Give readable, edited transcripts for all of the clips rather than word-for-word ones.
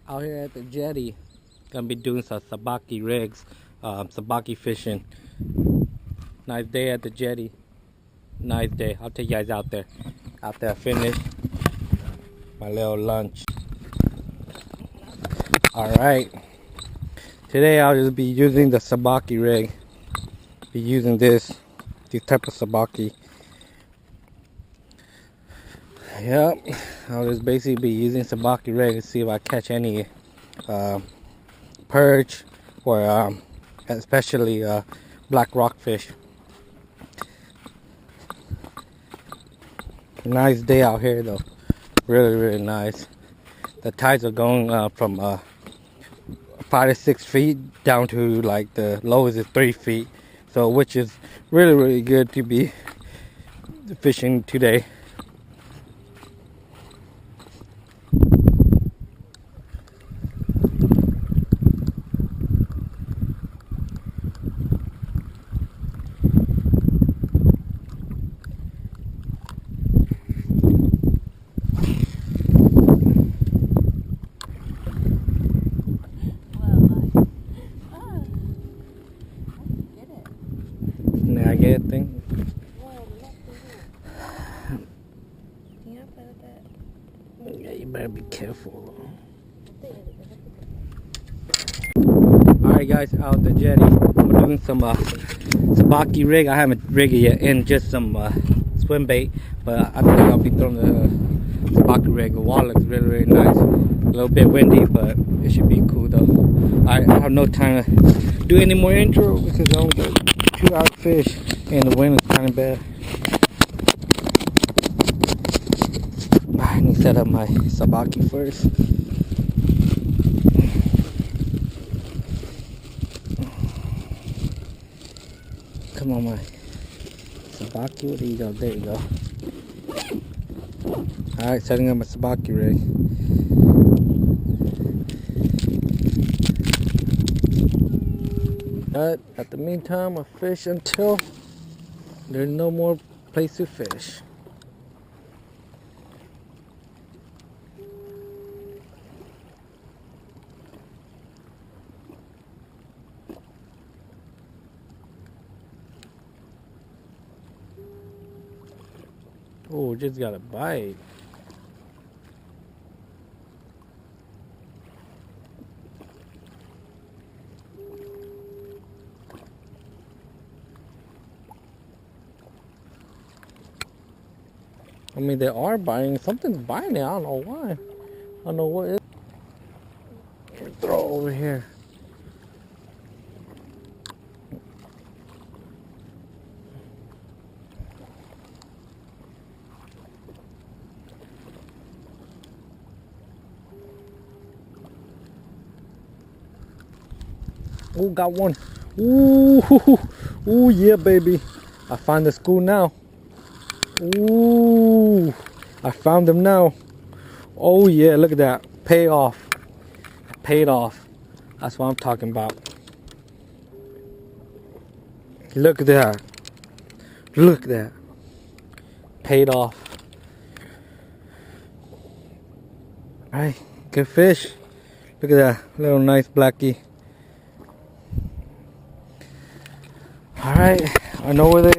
Out here at the jetty, gonna be doing some sabaki rigs, sabaki fishing. Nice day at the jetty. Nice day. I'll take you guys out there. After I finish my little lunch. Alright. Today I'll just be using the sabaki rig. Be using these type of sabaki. Yep. I'll just basically be using sabaki rig to see if I catch any perch or especially black rockfish. Nice day out here though, really nice. The tides are going from 5 to 6 feet down to like the lowest is 3 feet, so which is really good to be fishing today. I get it thing. Yeah, you better be careful. Alright guys, out the jetty. I'm doing some sabaki rig. I haven't rigged it yet in just some swim bait, but I think I'll be throwing the sabaki rig. The water looks really nice. A little bit windy, but it should be cool though. I have no time to do any more intro because I only got 2 out fish and the wind is kind of bad. I need to set up my sabaki first. Come on, my sabaki. What are you doing? There you go. Alright, setting up my sabaki rig. But at the meantime, I fish until there's no more place to fish. Oh, just got a bite. I mean, they are biting. Something's biting it. I don't know why. I don't know what it is. Throw over here. Oh, got one. Ooh, yeah, baby. I found the school now. Ooh, I found them now. Oh yeah, look at that. Paid off. Paid off. That's what I'm talking about. Look at that. Look at that. Paid off. Alright, good fish. Look at that little nice blackie. Alright, I know where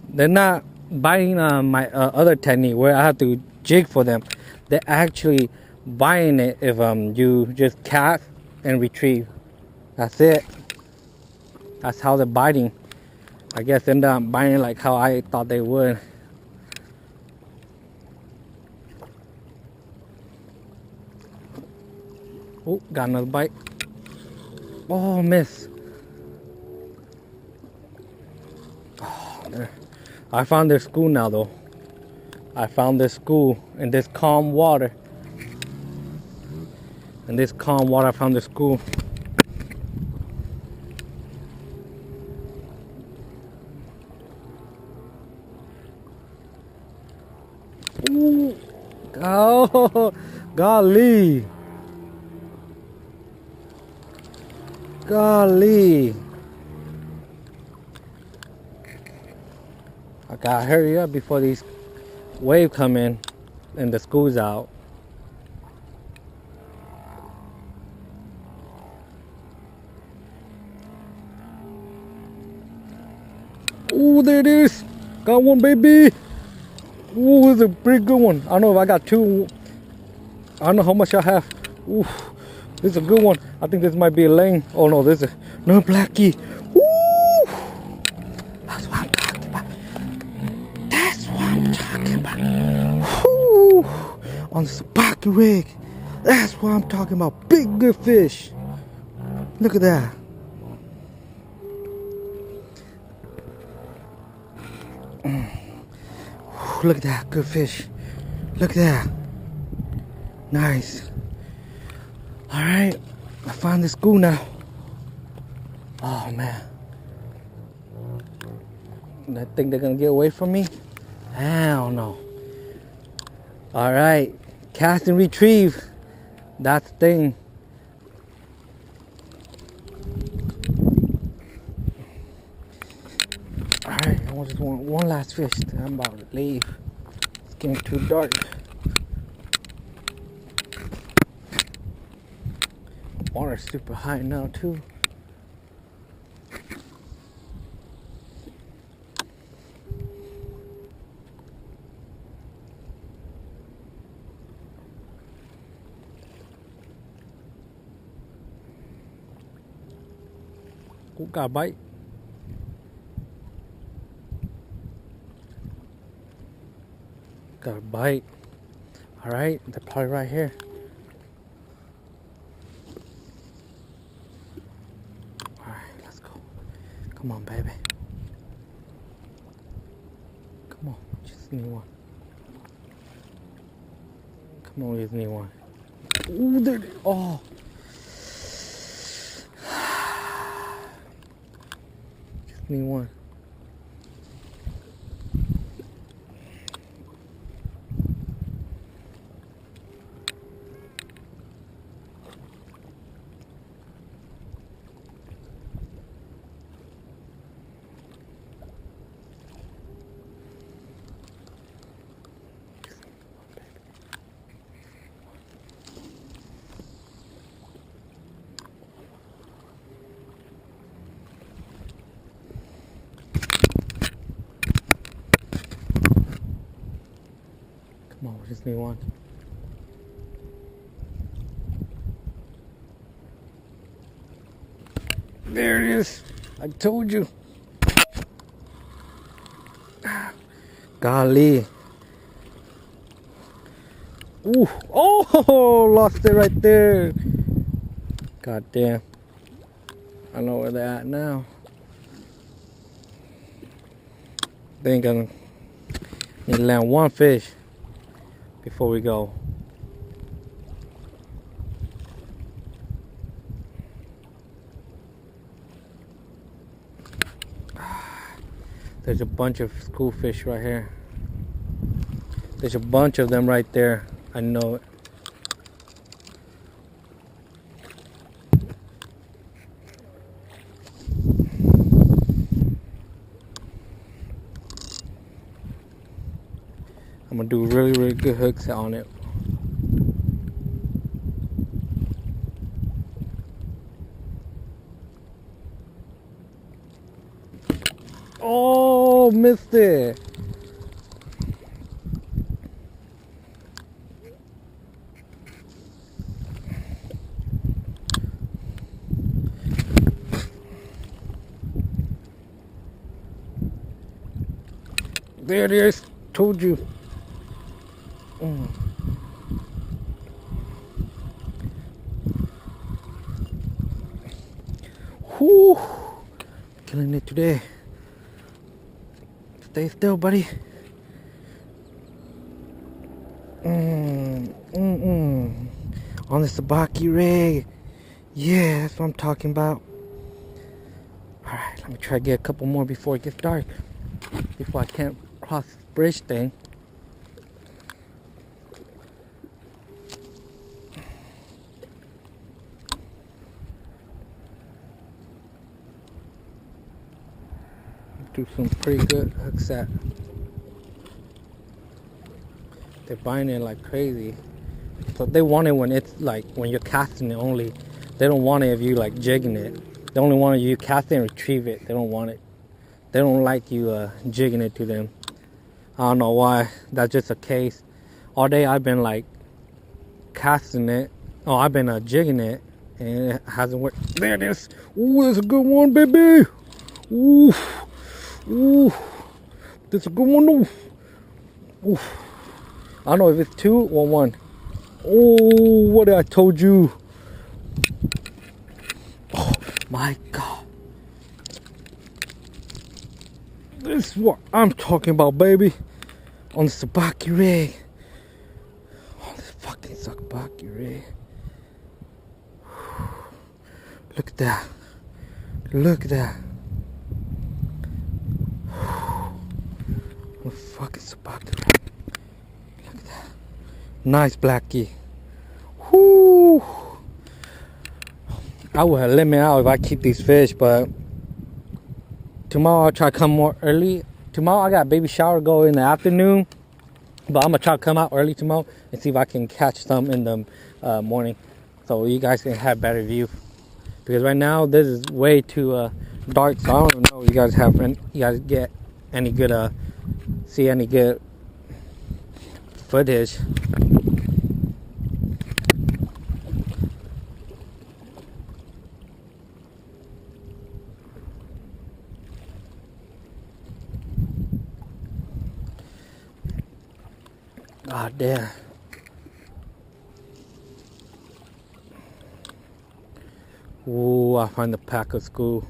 they're not biting my other technique where I have to jig for them. They're actually biting it if you just cast and retrieve. That's it. That's how they're biting. I guess they're not biting like how I thought they would. Oh, got another bite. Oh, miss. Oh, there. I found their school now though. I found their school in this calm water. In this calm water I found their school. Ooh. Oh, golly. Golly. I gotta hurry up before these waves come in and the school's out. Ooh, there it is. Got one, baby. Ooh, this is a pretty good one. I don't know if I got two. I don't know how much I have. Ooh, this is a good one. I think this might be a lane. Oh no, this is no blackie. Ooh, that's what I'm talking about. That's what I'm talking about. Ooh, on the Sabiki rig. That's what I'm talking about. Big good fish. Look at that. Look at that, good fish. Look at that. Nice. Alright, I found this school now. Oh man. I think they're gonna get away from me? Hell no. Alright, cast and retrieve. That's the thing. Alright, I just want one last fish. Then I'm about to leave. It's getting too dark. Water's super high now too. Ooh, got a bite. Got a bite. Alright, they're probably right here. Alright, let's go. Come on, baby. Come on, just need one. Come on, just need one. Ooh, there. Oh. Just need one. Come on, we just need one. There it is. I told you. Golly. Ooh. Oh, lost it right there. God damn. I know where they're at now. They ain't gonna need to land one fish before we go. There's a bunch of school fish right here. There's a bunch of them right there. I know it. I'm gonna do really good hooks on it. Oh, missed it. There it is. Told you. Whew. Killing it today. Stay still, buddy. On the Sabiki rig. Yeah, that's what I'm talking about. Alright, let me try to get a couple more before it gets dark. Before I can't cross this bridge thing. Do some pretty good hooks at. They're buying it like crazy. So they want it when it's like when you're casting it only. They don't want it if you like jigging it. They only want it if you cast it and retrieve it. They don't want it they don't like you jigging it to them. I don't know why. That's just a case. All day I've been like casting it. Oh, I've been jigging it, and it hasn't worked. There it is. Ooh, that's a good one, baby. Ooh, ooh, that's a good one. Ooh, ooh. I don't know if it's 2 or 1. Oh, what I told you. Oh my God. This is what I'm talking about, baby. On the Sabiki rig. On this fucking Sabiki rig. Look at that. Look at that. On the fucking Sabiki rig. Look at that. Nice blackie. Whoo. I would have let me out if I keep these fish, but tomorrow I'll try to come more early. Tomorrow I got baby shower go in the afternoon, but I'm gonna try to come out early tomorrow and see if I can catch some in the morning, so you guys can have better view. Because right now this is way too dark, so I don't know if you guys get any good see any good footage. God damn. Ooh, I find the pack of school.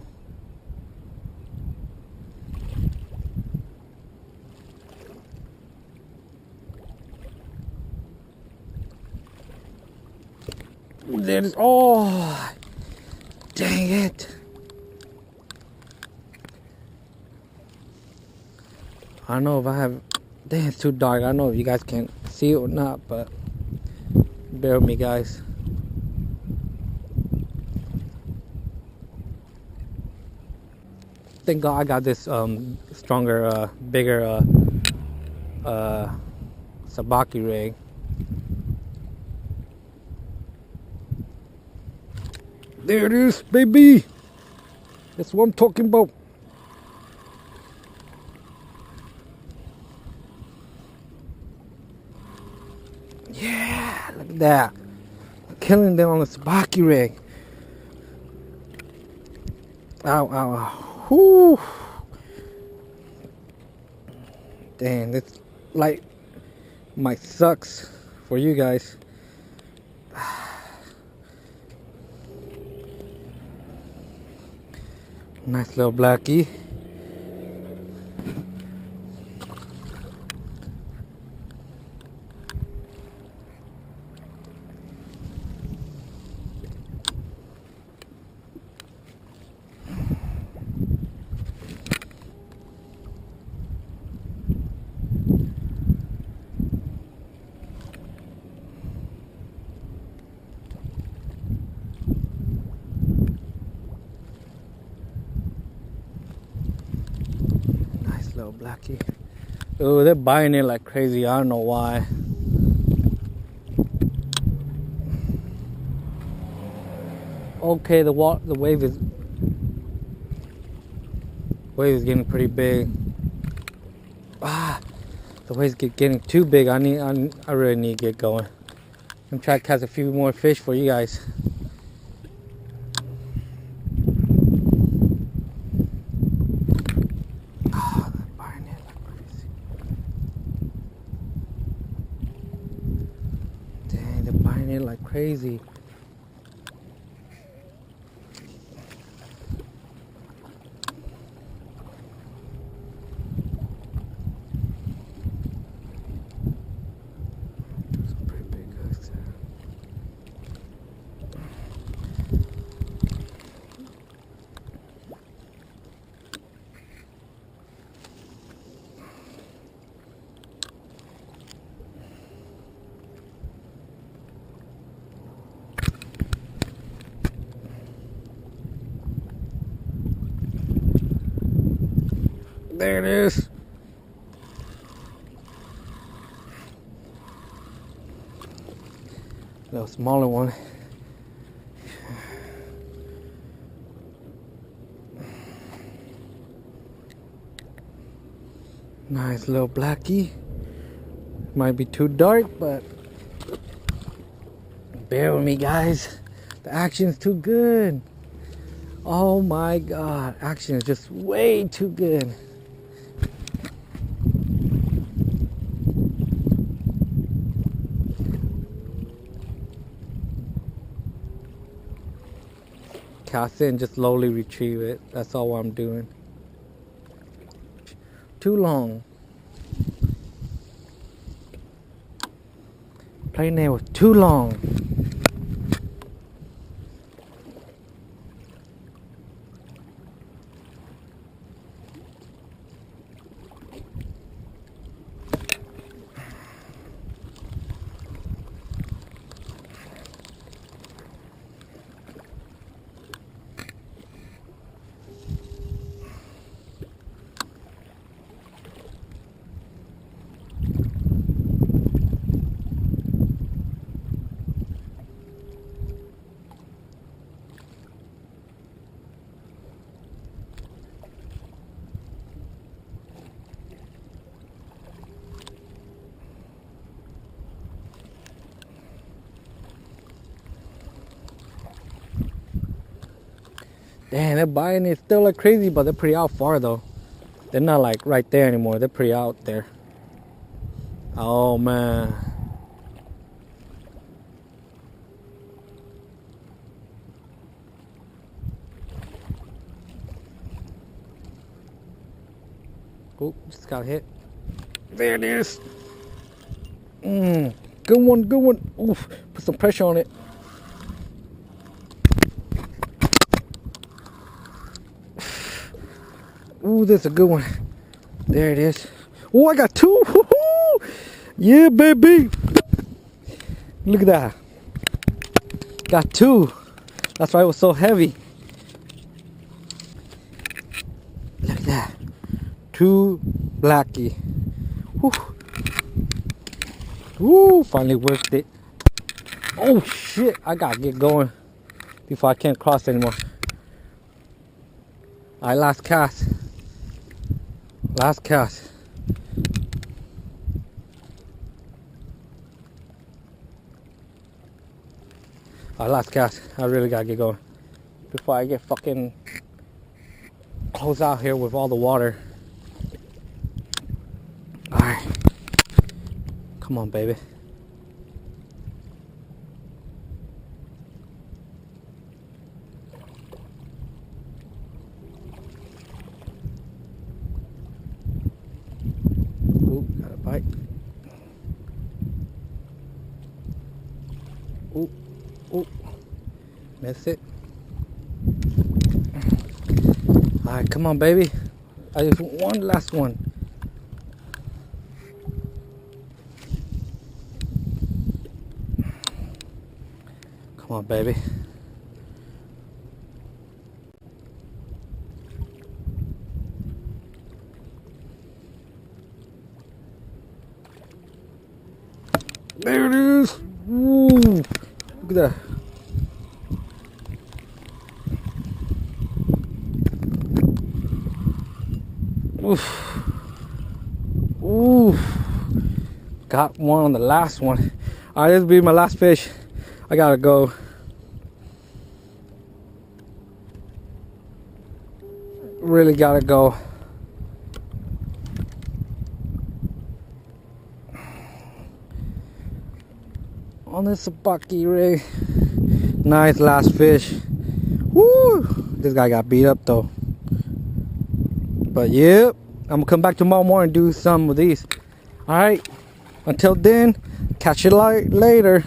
There it is. Oh, dang it. I don't know if I have. Damn, it's too dark. I don't know if you guys can see it or not, but bear with me, guys. Thank God I got this stronger, bigger Sabiki rig. There it is, baby. That's what I'm talking about. Yeah, look at that. I'm killing them on the Sabiki rig. Ow, ow, ow. Whoo. Damn, this light might sucks for you guys. Nice little blackie. Little blackie. Oh, they're buying it like crazy. I don't know why. Okay, the wave is getting pretty big. Ah, the wave's getting too big. I really need to get going. I'm trying to catch a few more fish for you guys. It like crazy. Some pretty big hooks there. There it is. A little smaller one. Nice little blackie. Might be too dark, but bear with me, guys. The action is too good. Oh my god, action is just way too good. Cast it and just slowly retrieve it. That's all I'm doing. Too long. Playing there was too long. Damn, they're buying it still like crazy, but they're pretty out far though. They're not like right there anymore. They're pretty out there. Oh man. Oh, just got hit. There it is. Good one, good one. Oof, put some pressure on it. Ooh, that's a good one. There it is. Oh, I got two. Woo-hoo! Yeah, baby. Look at that. Got two. That's why it was so heavy. Look at that. Two blackie. Woo. Woo, finally worked it. Oh shit, I gotta get going before I can't cross anymore. Alright, last cast. Last cast. Alright, last cast. I really gotta get going before I get fucking close out here with all the water. Alright. Come on, baby. Ooh, got a bite. Ooh, ooh. Missed it. Alright, come on, baby. I just want one last one. Come on, baby. There it is. Ooh, look at that. Oof. Ooh. Got one on the last one. Alright, this will be my last fish. I gotta go. Really gotta go. On this Sabiki rig. Nice last fish. Woo! This guy got beat up though. But yep, I'm gonna come back tomorrow morning and do some of these. Alright. Until then, catch you later.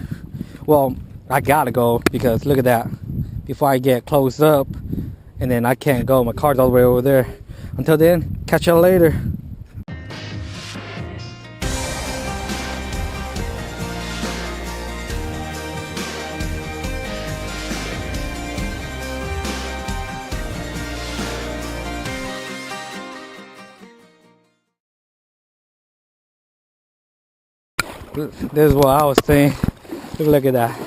Well, I gotta go because look at that. Before I get closed up and then I can't go. My car's all the way over there. Until then, catch you later. This is what I was saying. Look at that.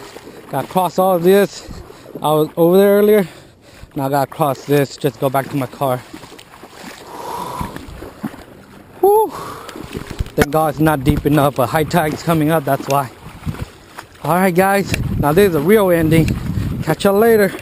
Got to cross all of this. I was over there earlier. Now I got to cross this. Just go back to my car. Woo. Whew. Thank God it's not deep enough, but high tide's coming up, that's why. Alright guys, now this is a real ending. Catch y'all later.